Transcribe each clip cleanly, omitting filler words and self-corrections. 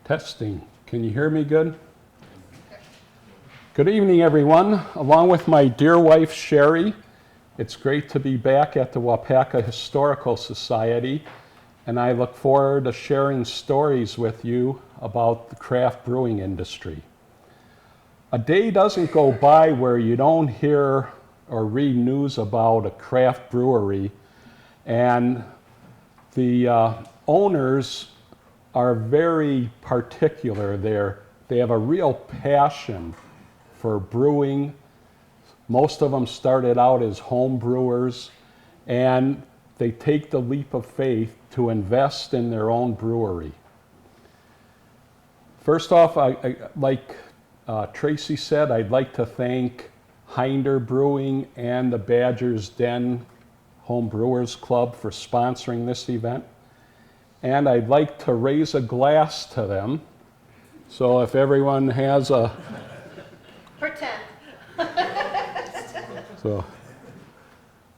Testing. Can you hear me good? Good evening, everyone. Along with my dear wife, Sherry, it's great to be back at the Waupaca Historical Society, and I look forward to sharing stories with you about the craft brewing industry. A day doesn't go by where you don't hear or read news about a craft brewery, and the owners are very particular there. They have a real passion for brewing. Most of them started out as home brewers, and they take the leap of faith to invest in their own brewery. First off, like Tracy said, I'd like to thank Hinder Brewing and the Badger's Den Home Brewers Club for sponsoring this event. And I'd like to raise a glass to them. So if everyone has a... Pretend. So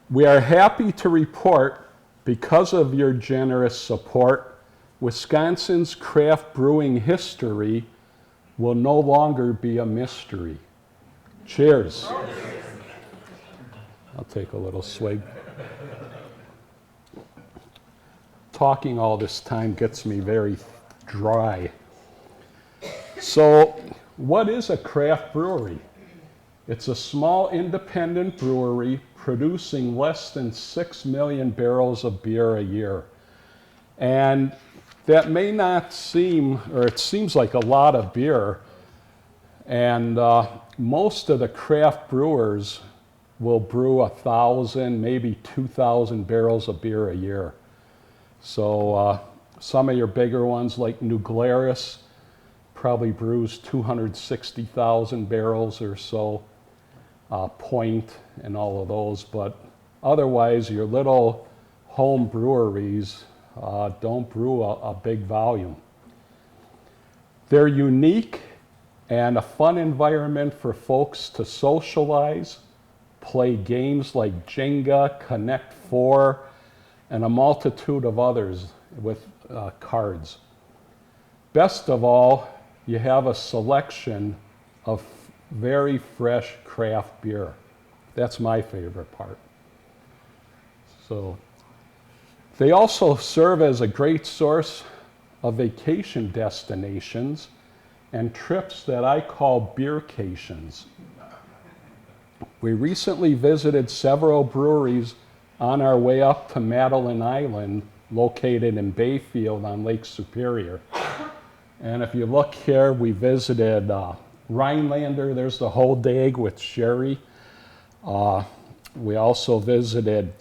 we are happy to report, because of your generous support, Wisconsin's craft brewing history will no longer be a mystery. Cheers. I'll take a little swig. Talking all this time gets me very dry. So, what is a craft brewery? It's a small independent brewery producing less than 6 million barrels of beer a year. And that may not seem, or it seems like a lot of beer, and most of the craft brewers will brew 1,000, maybe 2,000 barrels of beer a year. So some of your bigger ones like New Glarus probably brews 260,000 barrels or so, Point and all of those, but otherwise your little home breweries don't brew a big volume. They're unique and a fun environment for folks to socialize, play games like Jenga, Connect Four, and a multitude of others with cards. Best of all, you have a selection of very fresh craft beer. That's my favorite part. So, they also serve as a great source of vacation destinations and trips that I call beercations. We recently visited several breweries on our way up to Madeline Island, located in Bayfield on Lake Superior. And if you look here, we visited Rhinelander, there's the Whole Dag with Sherry. We also visited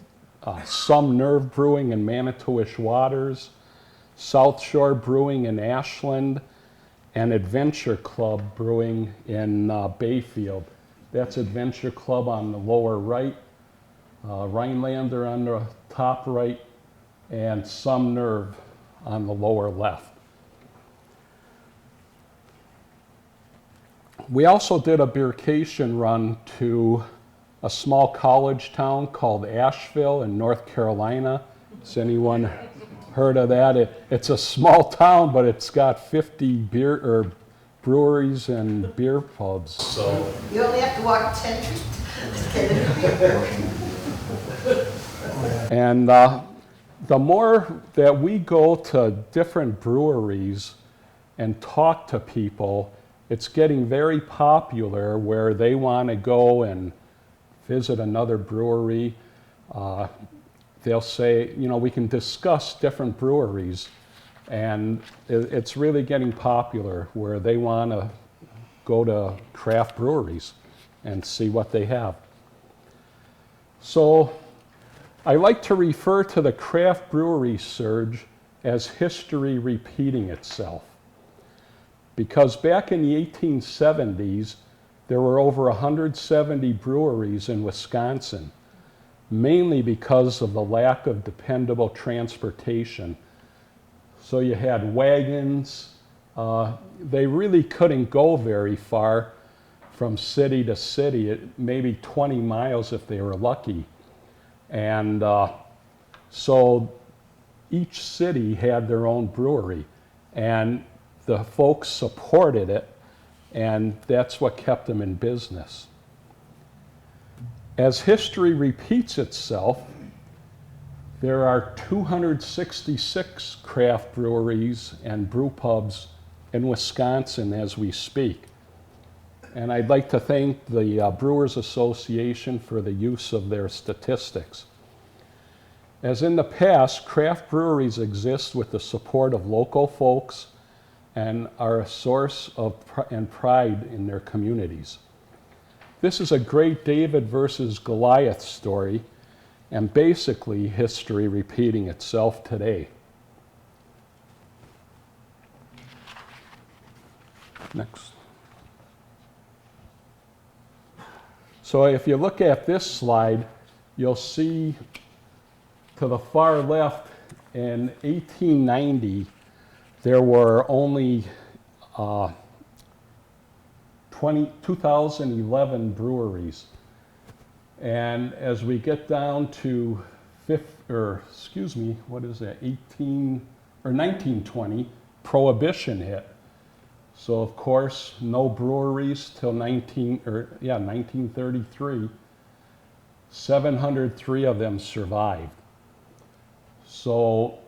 Some Nerve Brewing in Manitowish Waters, South Shore Brewing in Ashland, and Adventure Club Brewing in Bayfield. That's Adventure Club on the lower right, Rhinelander on the top right, and Some Nerve on the lower left. We also did a beercation run to a small college town called Asheville in North Carolina. Has anyone heard of that? It's a small town, but it's got 50 breweries and beer pubs. So You only have to walk 10 feet to get in. And the more that we go to different breweries and talk to people, it's getting very popular where they want to go and visit another brewery. They'll say, you know, we can discuss different breweries, and it's really getting popular where they want to go to craft breweries and see what they have. So I like to refer to the craft brewery surge as history repeating itself. Because back in the 1870s, there were over 170 breweries in Wisconsin, mainly because of the lack of dependable transportation. So you had wagons. They really couldn't go very far from city to city, maybe 20 miles if they were lucky. And so each city had their own brewery. And the folks supported it, and that's what kept them in business. As history repeats itself, there are 266 craft breweries and brew pubs in Wisconsin as we speak. And I'd like to thank the Brewers Association for the use of their statistics. As in the past, craft breweries exist with the support of local folks and are a source of pride in their communities. This is a great David versus Goliath story, and basically history repeating itself today. Next. So if you look at this slide, you'll see to the far left in 1890, there were only 2011 breweries. And as we get down to 1920, Prohibition hit. So of course, no breweries till 1933. 703 of them survived. So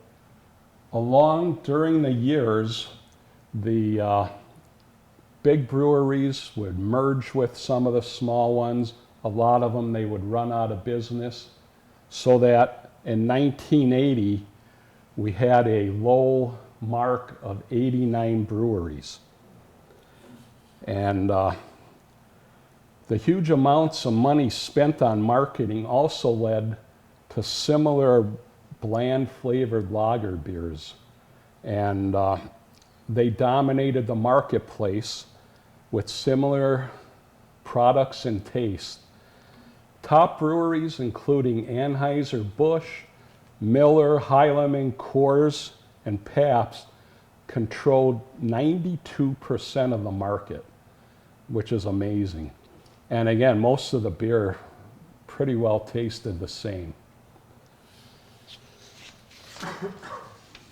during the years, the big breweries would merge with some of the small ones. A lot of them, they would run out of business, so that in 1980, we had a low mark of 89 breweries. And the huge amounts of money spent on marketing also led to similar bland flavored lager beers. And they dominated the marketplace with similar products and taste. Top breweries including Anheuser-Busch, Miller, Heilemann, Coors, and Pabst controlled 92% of the market, which is amazing. And again, most of the beer pretty well tasted the same.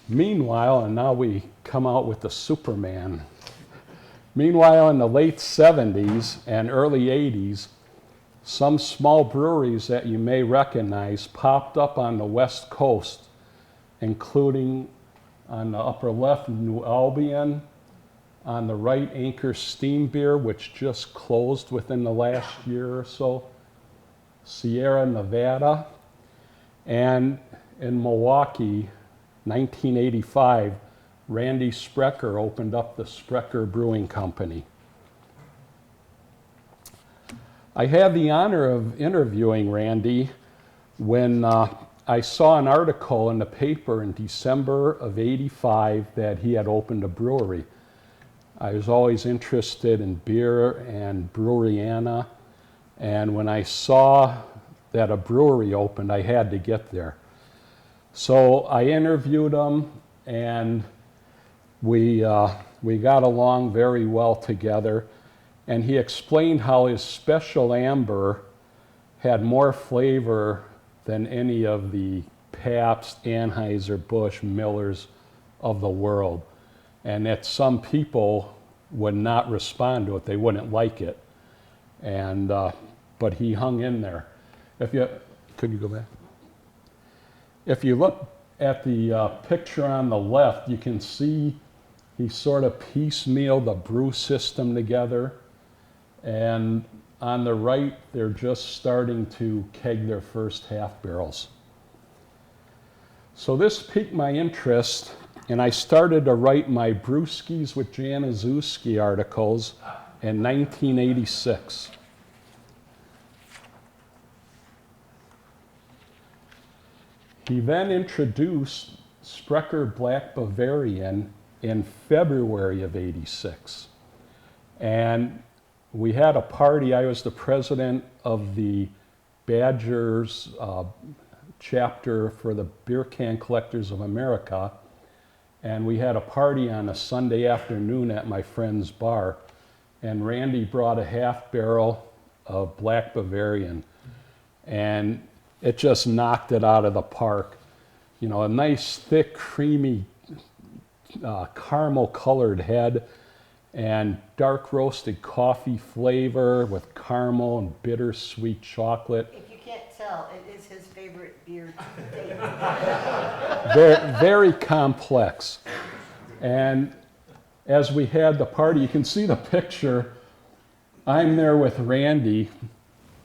Meanwhile, and now we come out with the Superman. Meanwhile, in the late 70s and early 80s, some small breweries that you may recognize popped up on the West Coast, including on the upper left, New Albion, on the right, Anchor Steam Beer, which just closed within the last year or so, Sierra Nevada, and in Milwaukee, 1985, Randy Sprecher opened up the Sprecher Brewing Company. I had the honor of interviewing Randy when I saw an article in the paper in December of '85 that he had opened a brewery. I was always interested in beer and Breweriana, and when I saw that a brewery opened, I had to get there. So I interviewed him, and we got along very well together. And he explained how his special amber had more flavor than any of the Pabst, Anheuser-Busch, Millers of the world. And that some people would not respond to it. They wouldn't like it. And, but he hung in there. Could you go back? If you look at the picture on the left, you can see he sort of piecemealed the brew system together. And on the right, they're just starting to keg their first half barrels. So this piqued my interest, and I started to write my Brewskis with Januszewski articles in 1986. He then introduced Sprecher Black Bavarian in February of '86. And we had a party. I was the president of the Badgers chapter for the Beer Can Collectors of America. And we had a party on a Sunday afternoon at my friend's bar. And Randy brought a half barrel of Black Bavarian. And it just knocked it out of the park. You know, a nice, thick, creamy caramel colored head and dark roasted coffee flavor with caramel and bittersweet chocolate. If you can't tell, it is his favorite beer to date. Very complex. And as we had the party, you can see the picture. I'm there with Randy.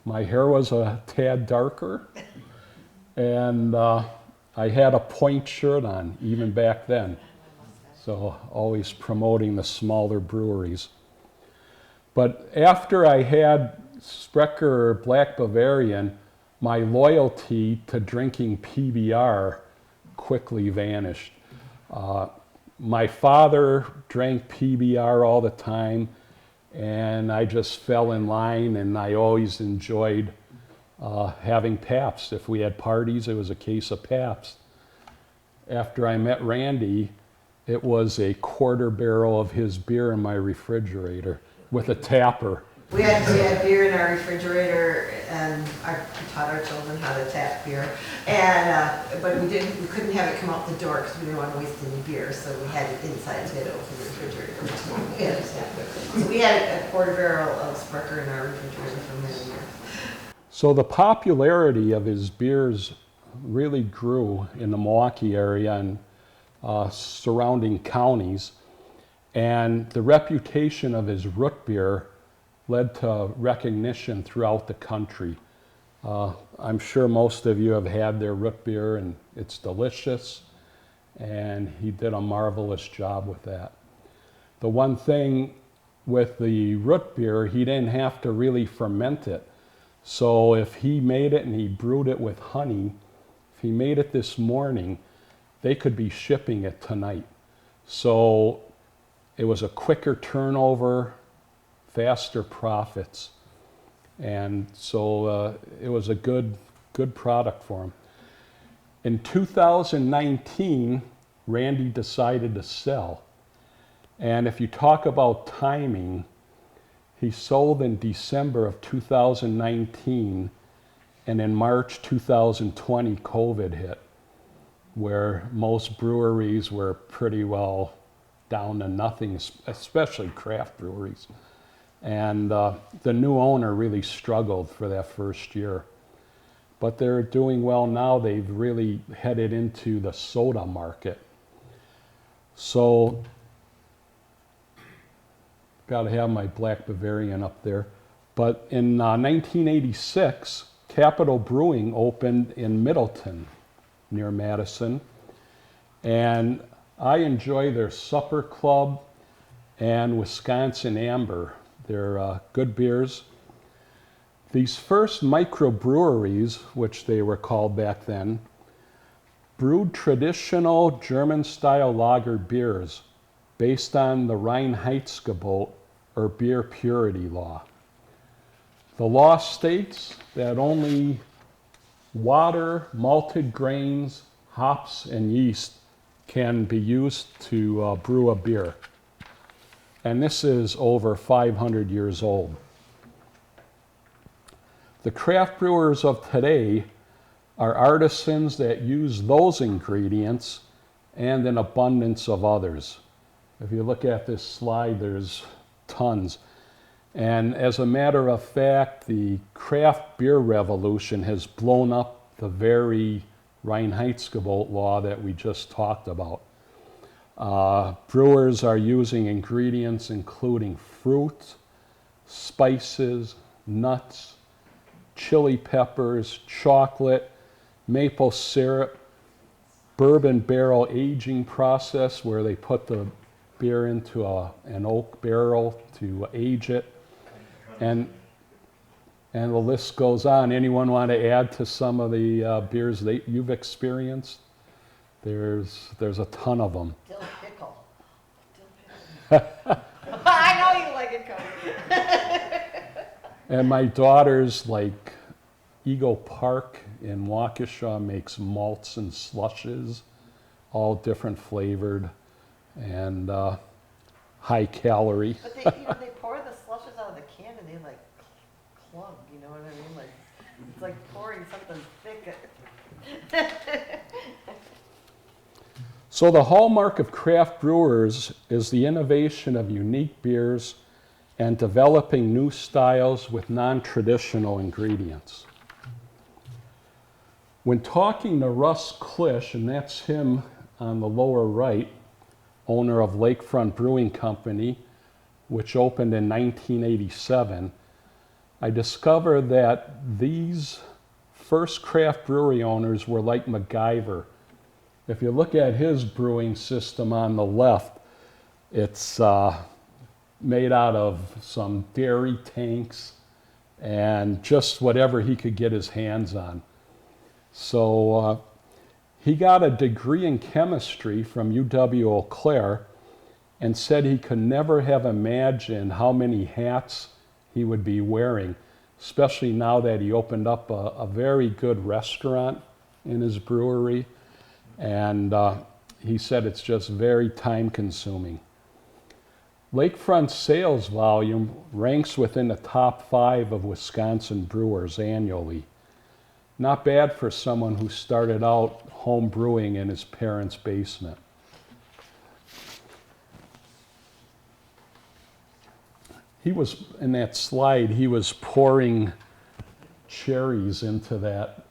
My hair was a tad darker, and I had a point shirt on even back then. So always promoting the smaller breweries. But after I had Sprecher Black Bavarian, my loyalty to drinking PBR quickly vanished. My father drank PBR all the time, and I just fell in line, and I always enjoyed having Pabst. If we had parties, it was a case of Pabst. After I met Randy, it was a quarter barrel of his beer in my refrigerator with a tapper. We had beer in our refrigerator, and we taught our children how to tap beer. And but we couldn't have it come out the door because we didn't want to waste any beer, so we had it inside to get it open the refrigerator. So we had a quarter barrel of Sprecher in our refrigerator for many years. So the popularity of his beers really grew in the Milwaukee area and surrounding counties, and the reputation of his root beer led to recognition throughout the country. I'm sure most of you have had their root beer, and it's delicious, and he did a marvelous job with that. The one thing with the root beer, he didn't have to really ferment it. So if he made it and he brewed it with honey, if he made it this morning, they could be shipping it tonight. So it was a quicker turnover, faster profits. And so it was a good product for him. In 2019, Randy decided to sell. And if you talk about timing, he sold in December of 2019, and in March 2020, COVID hit, where most breweries were pretty well down to nothing, especially craft breweries. And the new owner really struggled for that first year. But they're doing well now. They've really headed into the soda market. So, got to have my Black Bavarian up there. But in 1986, Capital Brewing opened in Middleton, near Madison. And I enjoy their Supper Club and Wisconsin Amber. They're good beers. These first microbreweries, which they were called back then, brewed traditional German-style lager beers based on the Reinheitsgebot, or beer purity law. The law states that only water, malted grains, hops, and yeast can be used to brew a beer. And this is over 500 years old. The craft brewers of today are artisans that use those ingredients and an abundance of others. If you look at this slide, there's tons. And as a matter of fact, the craft beer revolution has blown up the very Reinheitsgebot law that we just talked about. Brewers are using ingredients including fruit, spices, nuts, chili peppers, chocolate, maple syrup, bourbon barrel aging process where they put the beer into an oak barrel to age it. And the list goes on. Anyone want to add to some of the beers that you've experienced? There's a ton of them. Dill pickle. I know you like it, Cody. And my daughters, like Eagle Park in Waukesha, makes malts and slushes, all different flavored and high calorie. But they pour the slushes out of the can and they like clump, you know what I mean? Like it's like pouring something thick. So the hallmark of craft brewers is the innovation of unique beers and developing new styles with non-traditional ingredients. When talking to Russ Klisch, and that's him on the lower right, owner of Lakefront Brewing Company, which opened in 1987, I discovered that these first craft brewery owners were like MacGyver. If you look at his brewing system on the left, it's made out of some dairy tanks and just whatever he could get his hands on. So he got a degree in chemistry from UW-Eau Claire and said he could never have imagined how many hats he would be wearing, especially now that he opened up a very good restaurant in his brewery. And he said it's just very time consuming. Lakefront's sales volume ranks within the top 5 of Wisconsin brewers annually. Not bad for someone who started out home brewing in his parents' basement. He was, in that slide, he was pouring cherries into that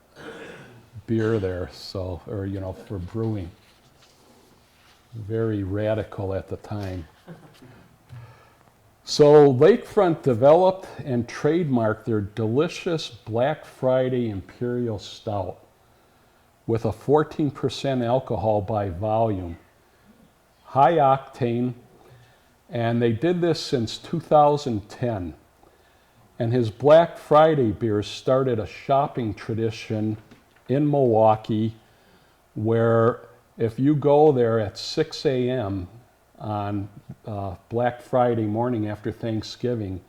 beer there, so, or, you know, for brewing. Very radical at the time. So Lakefront developed and trademarked their delicious Black Friday Imperial Stout with a 14% alcohol by volume. High octane, and they did this since 2010. And his Black Friday beers started a shopping tradition in Milwaukee where if you go there at 6 a.m. on Black Friday morning after Thanksgiving,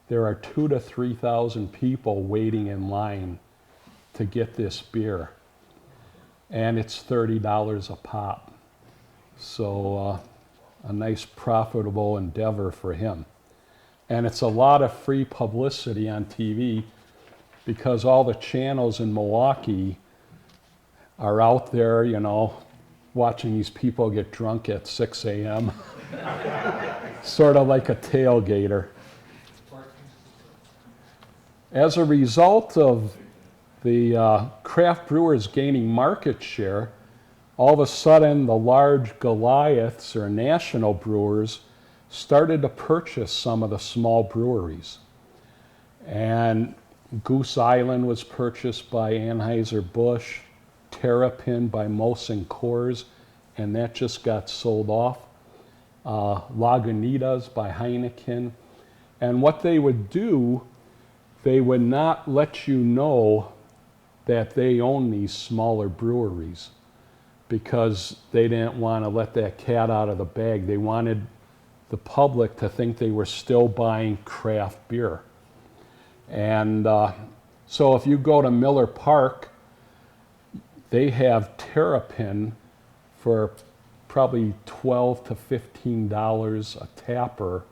there are 2,000 to 3,000 people waiting in line to get this beer. And it's $30 a pop. So a nice profitable endeavor for him. And it's a lot of free publicity on TV because all the channels in Milwaukee are out there, you know, watching these people get drunk at 6 a.m. Sort of like a tailgater. As a result of the craft brewers gaining market share, all of a sudden the large Goliaths or national brewers started to purchase some of the small breweries. And Goose Island was purchased by Anheuser-Busch, Terrapin by Molson Coors, and that just got sold off. Lagunitas by Heineken. And what they would do, they would not let you know that they own these smaller breweries because they didn't want to let that cat out of the bag. They wanted the public to think they were still buying craft beer. And so if you go to Miller Park, they have Terrapin for probably $12 to $15 a tapper,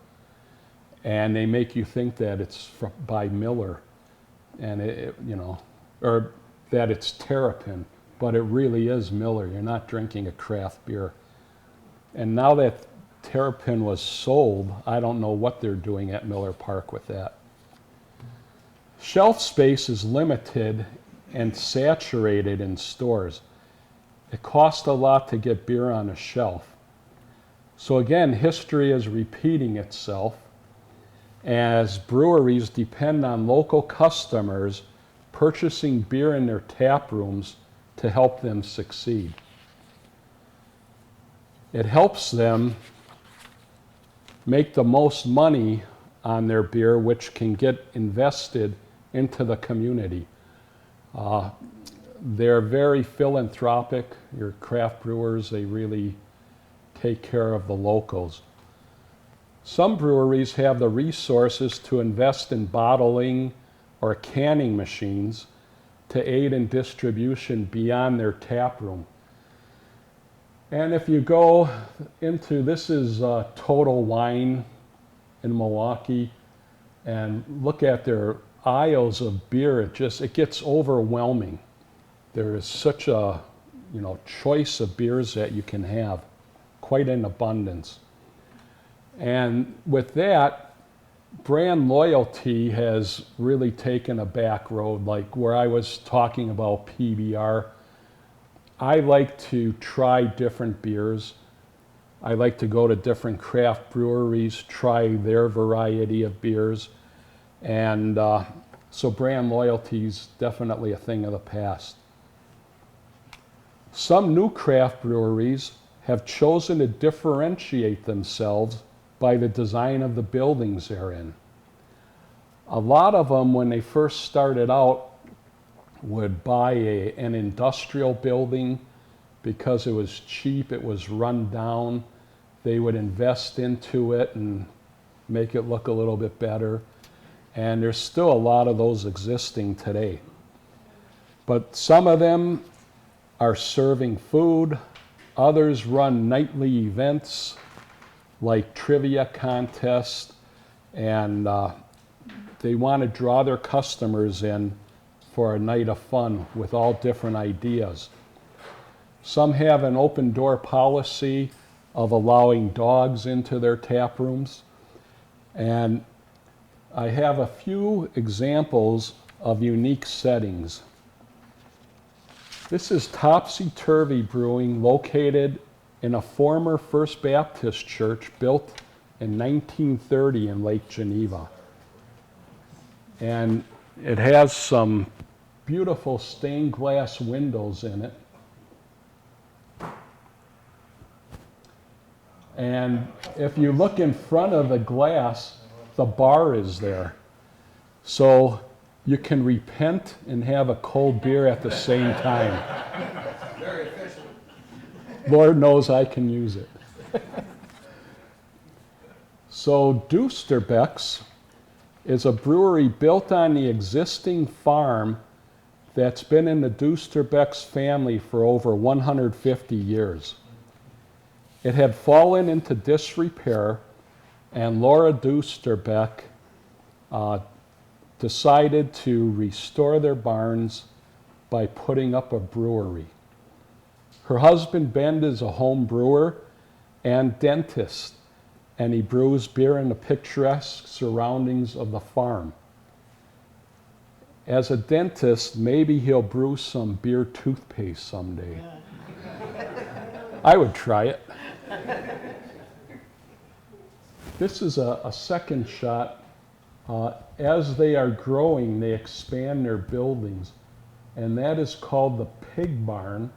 and they make you think that it's by Miller, and you know, or that it's Terrapin, but it really is Miller. You're not drinking a craft beer. And now that Terrapin was sold, I don't know what they're doing at Miller Park with that. Shelf space is limited and saturated in stores. It costs a lot to get beer on a shelf. So again, history is repeating itself as breweries depend on local customers purchasing beer in their tap rooms to help them succeed. It helps them make the most money on their beer, which can get invested into the community. They're very philanthropic. Your craft brewers, they really take care of the locals. Some breweries have the resources to invest in bottling or canning machines to aid in distribution beyond their tap room. And if you go into, this is Total Wine in Milwaukee, and look at their aisles of beer, it gets overwhelming. There is such a choice of beers that you can have, quite in abundance. And with that, brand loyalty has really taken a back road, like where I was talking about PBR. I like to try different beers. I like to go to different craft breweries, try their variety of beers. And so brand loyalty is definitely a thing of the past. Some new craft breweries have chosen to differentiate themselves by the design of the buildings they're in. A lot of them, when they first started out, would buy an industrial building because it was cheap, it was run down. They would invest into it and make it look a little bit better. And there's still a lot of those existing today. But some of them are serving food. Others run nightly events like trivia contests, and they want to draw their customers in for a night of fun with all different ideas. Some have an open door policy of allowing dogs into their tap rooms. And I have a few examples of unique settings. This is Topsy Turvy Brewing, located in a former First Baptist church built in 1930 in Lake Geneva. And it has some beautiful stained glass windows in it. And if you look in front of the glass, the bar is there. So you can repent and have a cold beer at the same time. Very efficient. Lord knows I can use it. So Dusterbeck's is a brewery built on the existing farm that's been in the Dusterbeck's family for over 150 years. It had fallen into disrepair, and Laura Dusterbeck decided to restore their barns by putting up a brewery. Her husband Ben is a home brewer and dentist, and he brews beer in the picturesque surroundings of the farm. As a dentist, maybe he'll brew some beer toothpaste someday. I would try it. This is a second shot. As they are growing, they expand their buildings, and that is called the pig barn,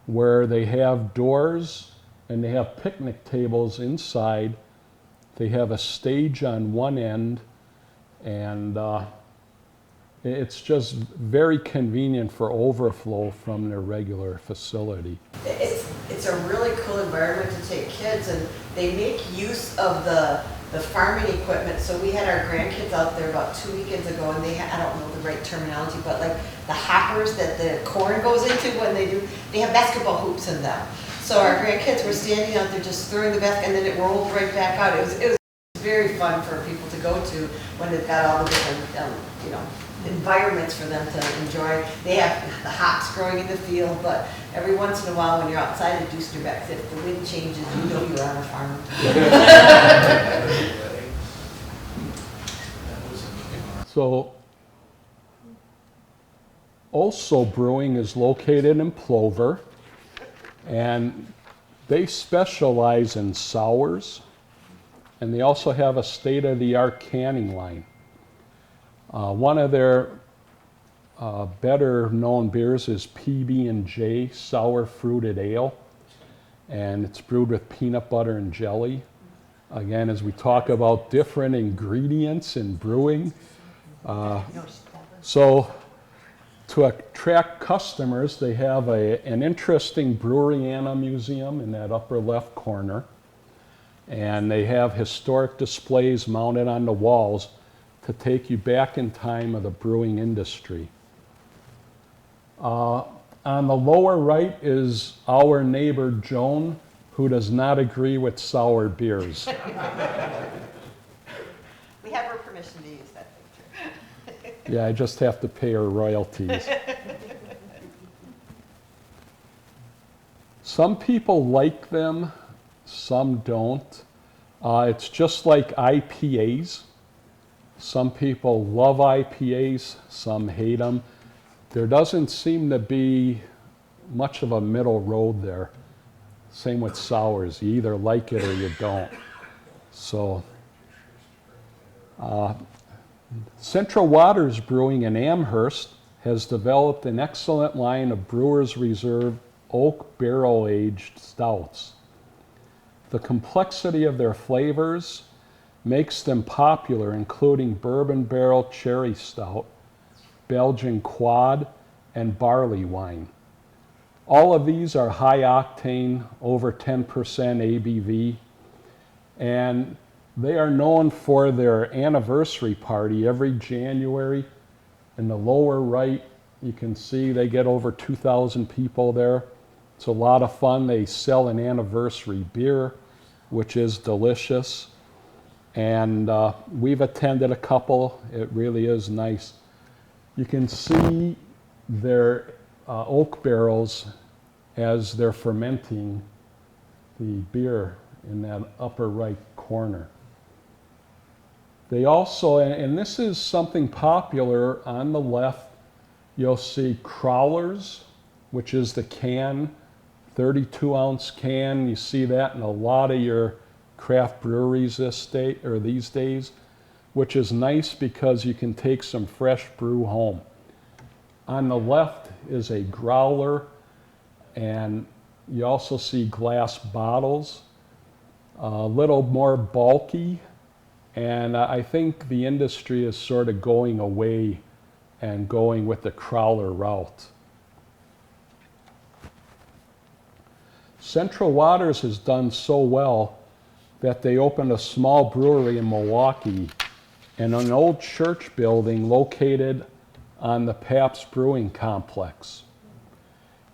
where they have doors and they have picnic tables inside. They have a stage on one end, and it's just very convenient for overflow from their regular facility. It's a really cool environment to take kids, and they make use of the farming equipment. So we had our grandkids out there about 2 weekends ago, and they had, I don't know the right terminology, but like the hoppers that the corn goes into when they have basketball hoops in them. So our grandkids were standing out there just throwing the basket, and then it rolled right back out. It was very fun for people to go to when they've got all the different environments for them to enjoy. They have the hops growing in the field, but every once in a while when you're outside of Dusterbeck's, if the wind changes, you know you're on a farm. So, Also Brewing is located in Plover, and they specialize in sours, and they also have a state-of-the-art canning line. One of their better known beers is PB&J Sour Fruited Ale, and it's brewed with peanut butter and jelly. Again, as we talk about different ingredients in brewing. So to attract customers, they have an interesting Breweriana museum in that upper left corner. And they have historic displays mounted on the walls to take you back in time of the brewing industry. On the lower right is our neighbor Joan, who does not agree with sour beers. We have her permission to use that picture. Yeah, I just have to pay her royalties. Some people like them, some don't. It's just like IPAs. Some people love IPAs, some hate them. There doesn't seem to be much of a middle road there. Same with sours. You either like it or you don't. So, Central Waters Brewing in Amherst has developed an excellent line of Brewers Reserve oak barrel-aged stouts. The complexity of their flavors makes them popular, including bourbon barrel cherry stout, Belgian quad, and barley wine. All of these are high octane, over 10% ABV, and they are known for their anniversary party every January. In the lower right, you can see they get over 2,000 people there. It's a lot of fun. They sell an anniversary beer, which is delicious. And we've attended a couple. It really is nice. You can see their oak barrels as they're fermenting the beer in that upper right corner. They also, and this is something popular on the left, you'll see Crowlers, which is the can, 32-ounce can. You see that in a lot of your craft breweries these days, which is nice because you can take some fresh brew home. On the left is a growler, and you also see glass bottles, a little more bulky, and I think the industry is sort of going away and going with the crowler route. Central Waters has done so well that they opened a small brewery in Milwaukee in an old church building located on the Pabst Brewing Complex.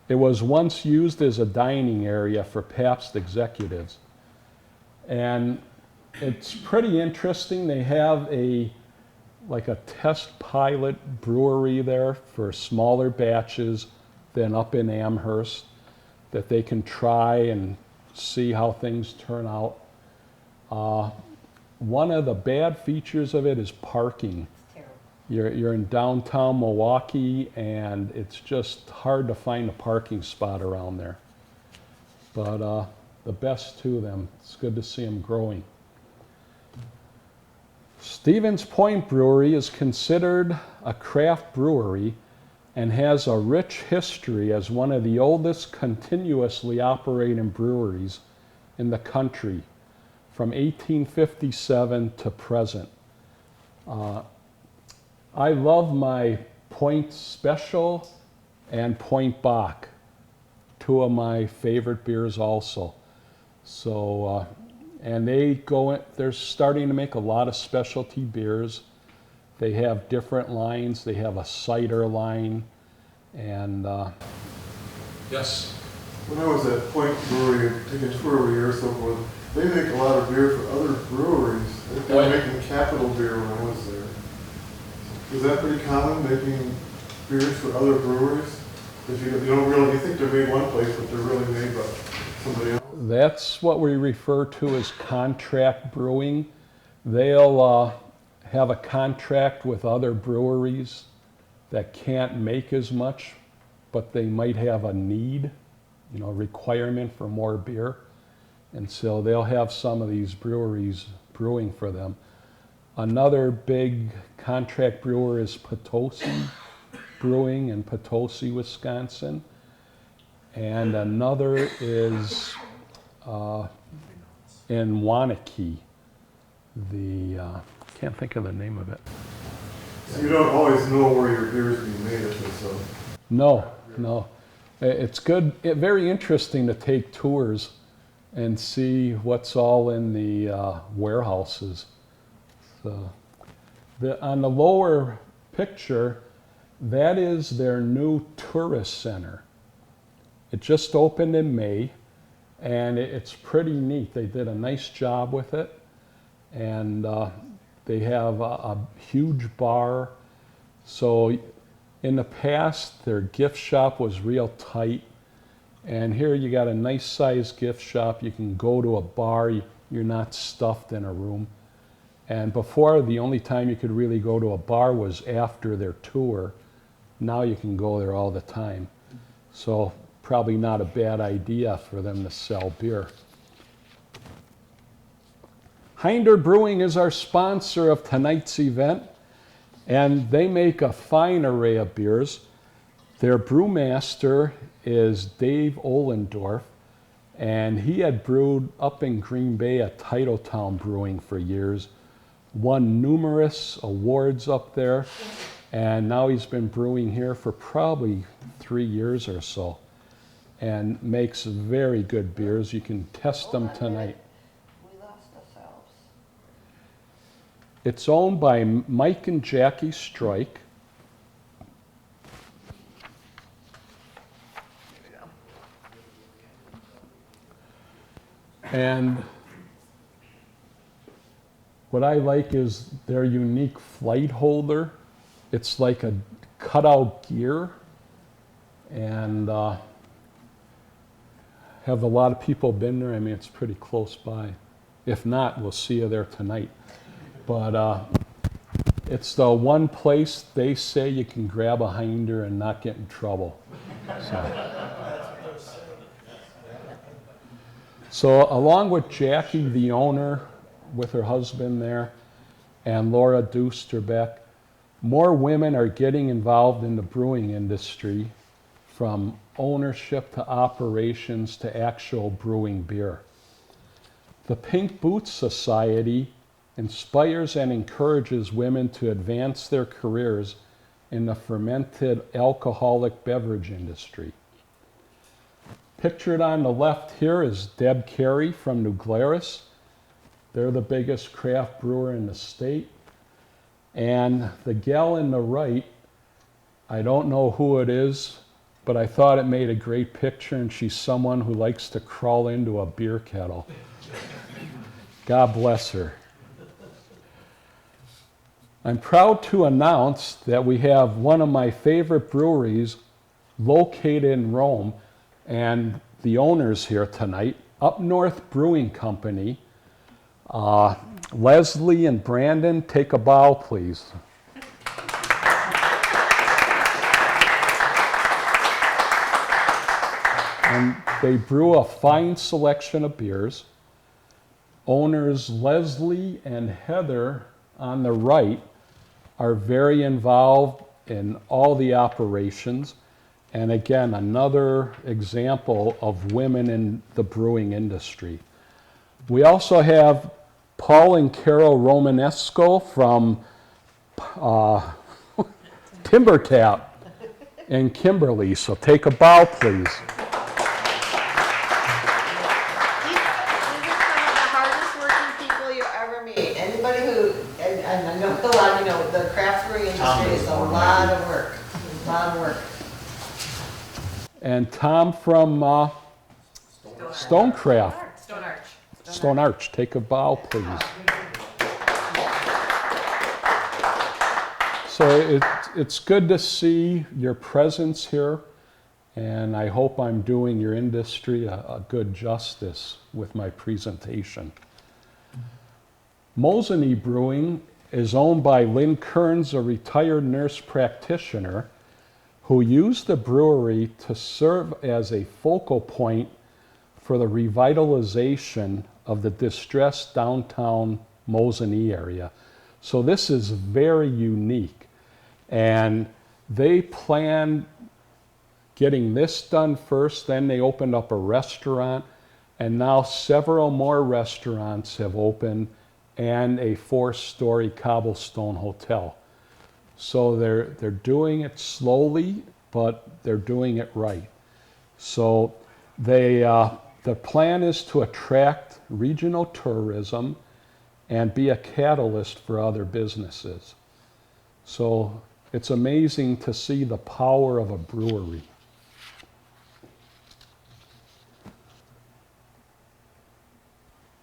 It was once used as a dining area for Pabst executives. And it's pretty interesting. They have like a test pilot brewery there for smaller batches than up in Amherst that they can try and see how things turn out. One of the bad features of it is parking. You're in downtown Milwaukee, and it's just hard to find a parking spot around there. But the best to them. It's good to see them growing. Stevens Point Brewery is considered a craft brewery and has a rich history as one of the oldest continuously operating breweries in the country from 1857 to present. I love my Point Special and Point Bach, two of my favorite beers also. So, and they're starting to make a lot of specialty beers. They have different lines. They have a cider line, and yes. When I was at Point Brewery, taking a tour over here or so forth, they make a lot of beer for other breweries. They were making Capital beer when I was there. Is that pretty common, making beers for other breweries? If you don't really, you think they're made one place, but they're really made by somebody else? That's what we refer to as contract brewing. They'll have a contract with other breweries that can't make as much, but they might have a need, requirement for more beer. And so they'll have some of these breweries brewing for them. Another big contract brewer is Potosi Brewing in Potosi, Wisconsin. And another is in Waunakee. Can't think of the name of it. So you don't always know where your beer is being made, is it? So. No. It's good, very interesting to take tours and see what's all in the warehouses. So, on the lower picture, that is their new tourist center. It just opened in May, and it's pretty neat. They did a nice job with it, and they have a huge bar. So in the past, their gift shop was real tight, And here you got a nice sized gift shop. You can go to a bar. You're not stuffed in a room. And before, the only time you could really go to a bar was after their tour. Now you can go there all the time. So probably not a bad idea for them to sell beer. Hinder Brewing is our sponsor of tonight's event, and they make a fine array of beers. Their brewmaster is Dave Ohlendorf, and he had brewed up in Green Bay at Titletown Brewing for years, won numerous awards up there, and now he's been brewing here for probably 3 years or so, and makes very good beers. You can test them tonight. We lost ourselves. It's owned by Mike and Jackie Strike. And what I like is their unique flight holder. It's like a cutout gear, and have a lot of people been there? I mean, it's pretty close by. If not, we'll see you there tonight. But it's the one place they say you can grab a Hinder and not get in trouble. So along with Jackie, the owner, with her husband there, and Laura Dusterbeck, more women are getting involved in the brewing industry, from ownership to operations to actual brewing beer. The Pink Boots Society inspires and encourages women to advance their careers in the fermented alcoholic beverage industry. Pictured on the left here is Deb Carey from New Glarus. They're the biggest craft brewer in the state. And the gal in the right, I don't know who it is, but I thought it made a great picture, and she's someone who likes to crawl into a beer kettle. God bless her. I'm proud to announce that we have one of my favorite breweries located in Rome, and the owners here tonight, Up North Brewing Company. Leslie and Brandon, take a bow, please. And they brew a fine selection of beers. Owners Leslie and Heather on the right are very involved in all the operations. And again, another example of women in the brewing industry. We also have Paul and Carol Romanesco from Timber Tap in Kimberly. So take a bow, please. These are some of the hardest working people you ever meet. Anybody who, and I know a lot of you know, the craft brewing industry is a lot of work. A lot of work. And Tom from Stonecraft. Stone Arch. Stone Arch, take a bow, please. So it's good to see your presence here, and I hope I'm doing your industry a good justice with my presentation. Moseny Brewing is owned by Lynn Kearns, a retired nurse practitioner, who used the brewery to serve as a focal point for the revitalization of the distressed downtown Moseny area. So this is very unique. And they planned getting this done first, then they opened up a restaurant, and now several more restaurants have opened and a 4-story cobblestone hotel. So they're doing it slowly, but they're doing it right. So the plan is to attract regional tourism and be a catalyst for other businesses. So it's amazing to see the power of a brewery.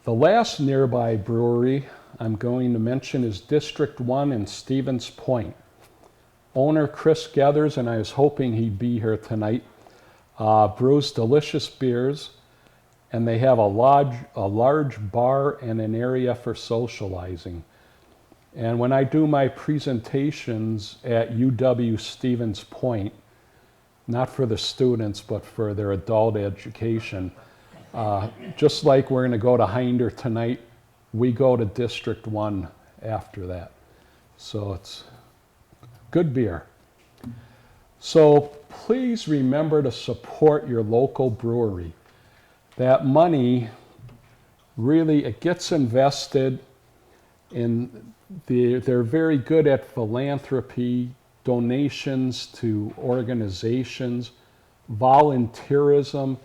The last nearby brewery I'm going to mention is District 1 in Stevens Point. Owner Chris Gathers, and I was hoping he'd be here tonight, brews delicious beers, and they have a large bar and an area for socializing. And when I do my presentations at UW Stevens Point, not for the students, but for their adult education, just like we're going to go to Hinder tonight, we go to District 1 after that. So it's good beer. So please remember to support your local brewery. That money really, it gets invested in, they're very good at philanthropy, donations to organizations, volunteerism,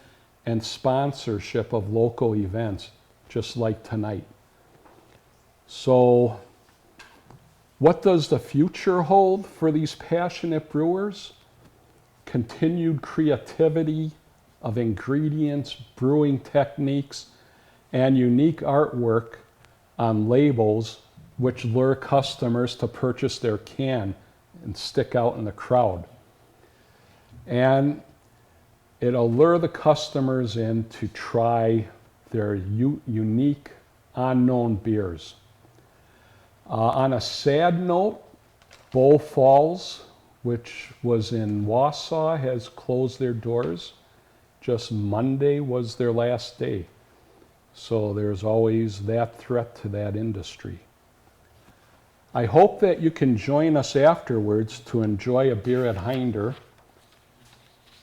and sponsorship of local events, just like tonight. So what does the future hold for these passionate brewers? Continued creativity of ingredients, brewing techniques, and unique artwork on labels which lure customers to purchase their can and stick out in the crowd. And it'll lure the customers in to try their unique, unknown beers. On a sad note, Bow Falls, which was in Wausau, has closed their doors. Just Monday was their last day. So there's always that threat to that industry. I hope that you can join us afterwards to enjoy a beer at Hinder.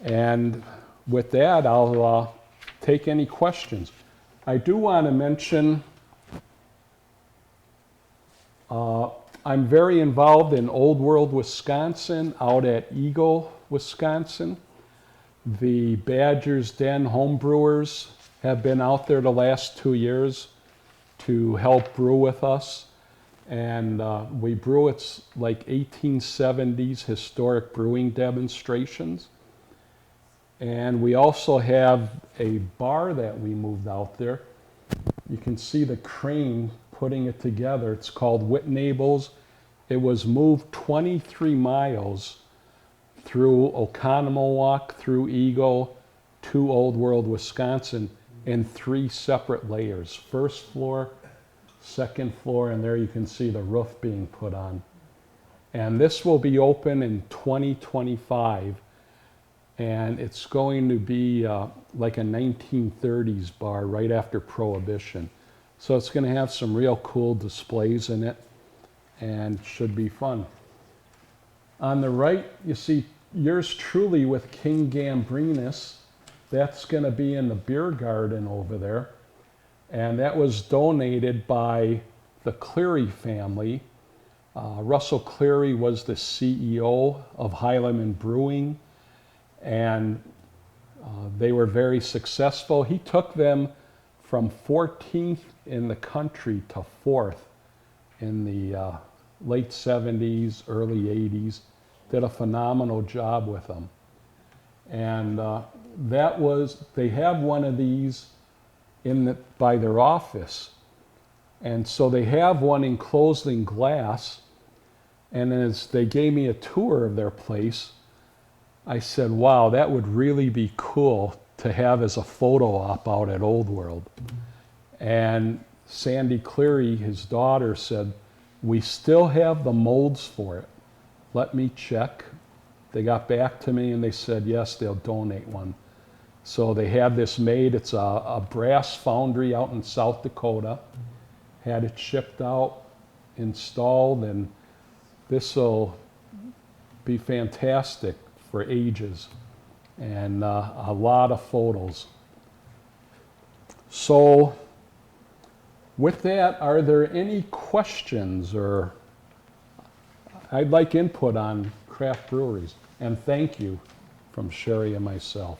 And with that, I'll take any questions. I do want to mention I'm very involved in Old World, Wisconsin, out at Eagle, Wisconsin. The Badger's Den homebrewers have been out there the last 2 years to help brew with us. And we brew, it's like 1870s historic brewing demonstrations. And we also have a bar that we moved out there. You can see the crane putting it together. It's called Whitnable's. It was moved 23 miles through Oconomowoc, through Eagle, to Old World, Wisconsin, in 3 separate layers. First floor, second floor, and there you can see the roof being put on. And this will be open in 2025, and it's going to be like a 1930s bar right after Prohibition. So it's going to have some real cool displays in it, and should be fun. On the right, you see yours truly with King Gambrinus. That's going to be in the beer garden over there. And that was donated by the Cleary family. Russell Cleary was the CEO of Heilemann Brewing, and they were very successful. He took them from 14th in the country to 4th in the late 70s, early 80s. Did a phenomenal job with them. And they have one of these by their office. And so they have one enclosed in glass. And as they gave me a tour of their place, I said, wow, that would really be cool to have as a photo op out at Old World. And Sandy Cleary, his daughter, said, we still have the molds for it. Let me check. They got back to me and they said, yes, they'll donate one. So they had this made. It's a brass foundry out in South Dakota. Had it shipped out, installed, and this will be fantastic for ages, and a lot of photos. So with that, are there any questions? Or I'd like input on craft breweries. And thank you from Sherry and myself.